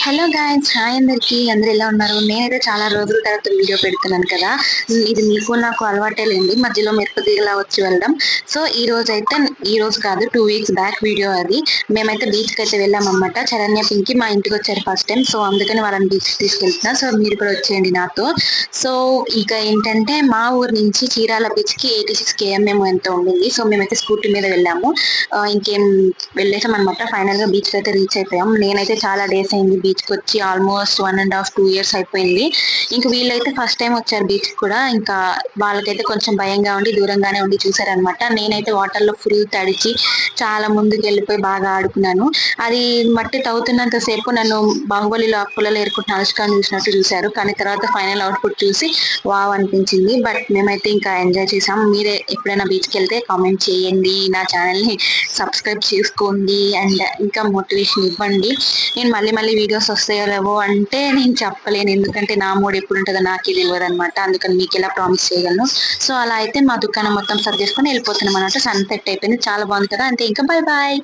Hello guys, hi అందరికి. అందరు ఎలా ఉన్నారు? నేనైతే చాలా రోజుల తర్వాత వీడియో పెడుతున్నాను కదా. ఇది మీకు నాకు అలవాటే లేండి, మధ్యలో మెరుపుతీగలా వచ్చి వెళ్ళడం. సో ఈ రోజు కాదు, 2 వీక్స్ బ్యాక్ వీడియో అది. మేమైతే బీచ్ కి అయితే వెళ్ళాం అనమాట. చరణ్య పింకి మా ఇంటికి వచ్చారు ఫస్ట్ టైం. సో అందుకని వాళ్ళని బీచ్ తీసుకెళ్తున్నా. సో మీరు కూడా వచ్చేయండి నాతో. సో ఇక ఏంటంటే, మా ఊరు నుంచి చీరాల బీచ్ కి 86 km ఎంతో ఉండింది. సో మేమైతే స్కూటీ మీద వెళ్ళాము. ఇంకేం వెళ్ళేసాం అనమాట. ఫైనల్ గా బీచ్ కి అయితే రీచ్ అయిపోయాం. నేనైతే చాలా డేస్ అయింది బీచ్ కి వచ్చి, ఆల్మోస్ట్ 1.5 2 years అయిపోయింది. ఇంక వీళ్ళైతే ఫస్ట్ టైం వచ్చారు బీచ్ కూడా. ఇంకా వాళ్ళకైతే కొంచెం భయంగా ఉండి దూరంగానే ఉండి చూసారనమాట. నేనైతే వాటర్ లో ఫుల్ తడిచి చాలా ముందుకు వెళ్ళిపోయి బాగా ఆడుకున్నాను. అది మట్టి తవ్వుతున్నంత సేపు నన్ను బాహుబలిలో అప్పులలో ఏరుకుంటున్న అనుష్కని చూసినట్టు చూశారు. కానీ తర్వాత ఫైనల్ అవుట్పుట్ చూసి వావ్ అనిపించింది. బట్ మేమైతే ఇంకా ఎంజాయ్ చేసాం. మీరే ఎప్పుడైనా బీచ్ కి వెళ్తే కామెంట్ చేయండి, నా ఛానల్ ని సబ్స్క్రైబ్ చేసుకోండి, అండ్ ఇంకా మోటివేషన్ ఇవ్వండి. నేను మళ్ళీ మళ్ళీ వీడియోస్ వస్తాయో లేవో అంటే నేను చెప్పలేను, ఎందుకంటే నా మూడ్ ఎప్పుడు ఉంటుందో నాకే తెలియదు అనమాట. అందుకని మీకు ఎలా ప్రామిస్ చేయగలను. సో అలా అయితే మా దుకాణం మొత్తం సర్దేసుకొని వెళ్ళిపోతున్నాం అనమాట. సన్ సెట్ అయిపోయింది, చాలా బాగుంది కదా. అంతే, ఇంకా బై బాయ్.